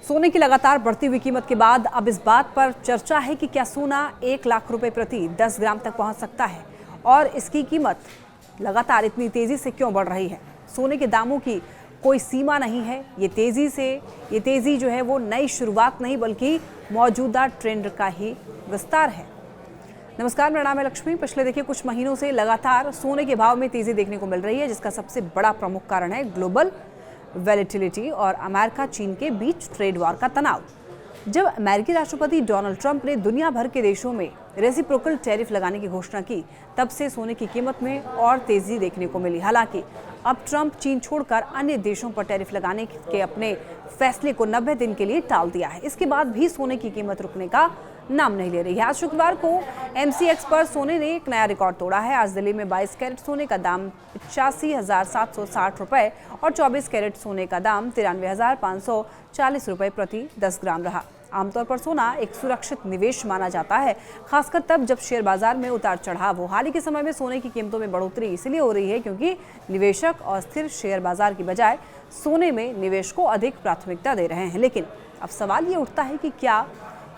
सोने की लगातार बढ़ती हुई कीमत के बाद अब इस बात पर चर्चा है कि क्या सोना 1 लाख रुपए प्रति 10 ग्राम तक पहुंच सकता है और इसकी कीमत लगातार इतनी तेजी से क्यों बढ़ रही है। सोने के दामों की कोई सीमा नहीं है। ये तेजी जो है वो नई शुरुआत नहीं बल्कि मौजूदा ट्रेंड का ही विस्तार है। नमस्कार, मेरा नाम है लक्ष्मी। पिछले देखिए कुछ महीनों से लगातार सोने के भाव में तेजी देखने को मिल रही है, जिसका सबसे बड़ा प्रमुख कारण है ग्लोबल वैलेटिलिटी और अमेरिका चीन के बीच ट्रेड वॉर का तनाव। जब अमेरिकी राष्ट्रपति डोनाल्ड ट्रंप ने दुनिया भर के देशों में रेसिप्रोकल टैरिफ लगाने की घोषणा की, तब से सोने की कीमत में और तेजी देखने को मिली। हालांकि अब ट्रंप चीन छोड़कर अन्य देशों पर टैरिफ लगाने के अपने फैसले को 90 दिन के लिए टाल दिया है। इसके बाद भी सोने की कीमत रुकने का नाम नहीं ले रही है। आज शुक्रवार को MCX पर सोने ने एक नया रिकॉर्ड तोड़ा है। आज दिल्ली में 22 कैरेट सोने का दाम 85,760 रुपए और 24 कैरेट सोने का दाम 93,540 रुपए प्रति 10 ग्राम रहा। आमतौर पर सोना एक सुरक्षित निवेश माना जाता है, खासकर तब जब शेयर बाजार में उतार चढ़ाव हो। हाल ही के समय में सोने की कीमतों में बढ़ोतरी इसलिए हो रही है क्योंकि निवेशक अस्थिर शेयर बाजार की बजाय सोने में निवेश को अधिक प्राथमिकता दे रहे हैं। लेकिन अब सवाल ये उठता है कि क्या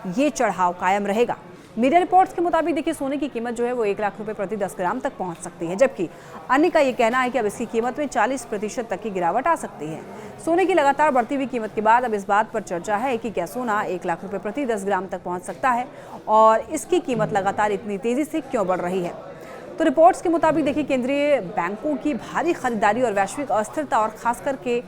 ये चढ़ाव कायम रहेगा। मीडिया रिपोर्ट्स के मुताबिक देखिए सोने की कीमत जो है वो 1 लाख रुपए प्रति 10 ग्राम तक पहुंच सकती है, जबकि अन्य का ये कहना है कि अब इसकी कीमत में 40% तक की गिरावट आ सकती है। सोने की लगातार बढ़ती हुई कीमत के बाद अब इस बात पर चर्चा है कि क्या सोना 1 लाख रुपए प्रति 10 ग्राम तक पहुंच सकता है और इसकी कीमत लगातार इतनी तेजी से क्यों बढ़ रही है। तो रिपोर्ट्स के मुताबिक देखिए केंद्रीय बैंकों की भारी खरीदारी और वैश्विक अस्थिरता और खास करके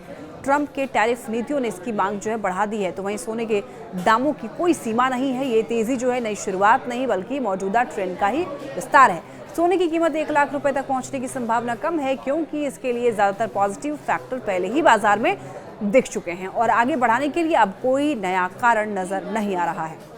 ट्रंप के टैरिफ नीतियों ने इसकी मांग जो है बढ़ा दी है। तो वहीं सोने के दामों की कोई सीमा नहीं है। ये तेजी जो है नई शुरुआत नहीं बल्कि मौजूदा ट्रेंड का ही विस्तार है। सोने की कीमत 1 लाख रुपए तक पहुंचने की संभावना कम है क्योंकि इसके लिए ज्यादातर पॉजिटिव फैक्टर पहले ही बाजार में दिख चुके हैं और आगे बढ़ाने के लिए अब कोई नया कारण नजर नहीं आ रहा है।